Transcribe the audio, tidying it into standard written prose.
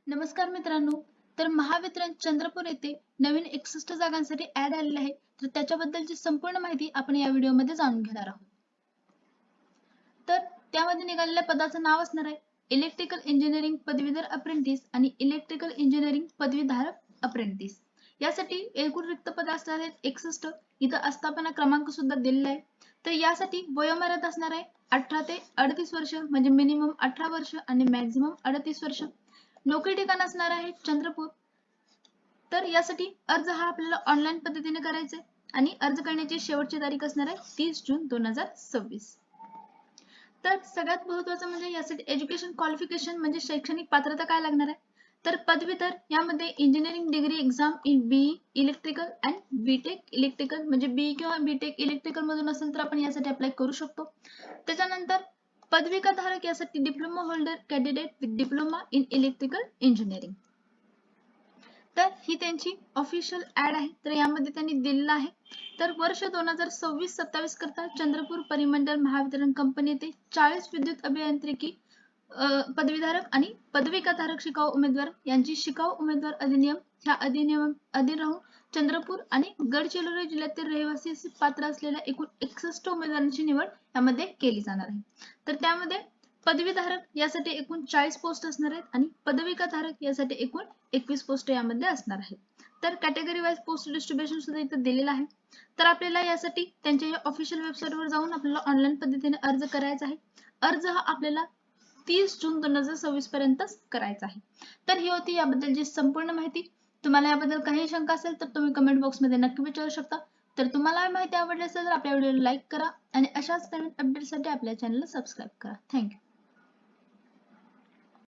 नमस्कार मित्रांनो. तर महावितरण चंद्रपूर येथे नवीन 61 जागांसाठी ऍड आलेले आहे. तर त्याच्याबद्दलची संपूर्ण माहिती आपण या व्हिडिओमध्ये जाणून घेणार आहोत. तर त्यामध्ये निघालेल्या पदाचं नाव असणार आहे इलेक्ट्रिकल इंजिनिअरिंग पदवीधर अप्रेंटिस आणि इलेक्ट्रिकल इंजिनिअरिंग पदवीधारक अप्रेंटिस. यासाठी एकूण रिक्त पदे असणार आहेत 61. इथं आस्थापना क्रमांक सुद्धा दिलेला आहे. तर यासाठी वयोमर्यादा असणार आहे 18 ते 38 वर्ष म्हणजे मिनिमम 18 वर्ष आणि मॅक्झिमम 38 वर्ष. नोकरी ठिकाण असणार आहे चंद्रपूर. तर यासाठी अर्ज हा आपल्याला ऑनलाईन पद्धतीने करायचा आहे आणि अर्ज करण्याची शेवटची तारीख असणार आहे 30 जून 2026. तर सगळ्यात महत्त्वाचं म्हणजे यासाठी एज्युकेशन क्वालिफिकेशन म्हणजे शैक्षणिक पात्रता काय लागणार आहे. तर पदवीधर यामध्ये engineering degree exam in BE electrical and BTech electrical म्हणजे बीई किंवा बीटेक इलेक्ट्रिकल मधून असेल तर आपण यासाठी अप्लाय करू शकतो. त्याच्यानंतर पदविका धारक यासाठी diploma holder candidate with diploma in electrical engineering. तर ही त्यांची ऑफिशियल ऍड आहे. तर यामध्ये त्यांनी दिलेलं आहे. तर वर्ष 2026-27 करता चंद्रपूर परिमंडल महावितरण कंपनी येथे 40 विद्युत अभियांत्रिकी पदवीधारक आणि पदविकाधारक शिकाऊ उमेदवार यांची शिकाऊ उमेदवार अधिनियम ह्या अधिनियम अधीन राहून चंद्रपूर आणि गडचिरोली जिल्ह्यातील रहिवासी पात्र असलेल्या एकूण 61 उमेदवारांची निवड यामध्ये केली जाणार आहे. तर त्यामध्ये पदवीधारक यासाठी एकूण 40 पोस्ट असणार आहेत आणि पदविकाधारक यासाठी एकूण 21 पोस्ट यामध्ये असणार आहेत. तर कॅटेगरी वाईज पोस्ट डिस्ट्रीब्युशन सुद्धा इथे दिलेलं आहे. तर आपल्याला यासाठी त्यांच्या ऑफिशियल वेबसाईटवर जाऊन आपल्याला ऑनलाईन पद्धतीने अर्ज करायचा आहे. अर्ज हा आपल्याला 30 जून 2026 पर्यंत करायचा आहे. तर ही होती याबद्दलची संपूर्ण माहिती. तुम्हाला याबद्दल काही शंका असेल तर तुम्ही कमेंट बॉक्समध्ये नक्की विचारू शकता. तर तुम्हाला माहिती आवडली असेल तर आपल्या व्हिडिओला लाईक करा आणि अशाच नवीन अपडेटसाठी आपल्या चॅनलला सबस्क्राईब करा. थँक्यू.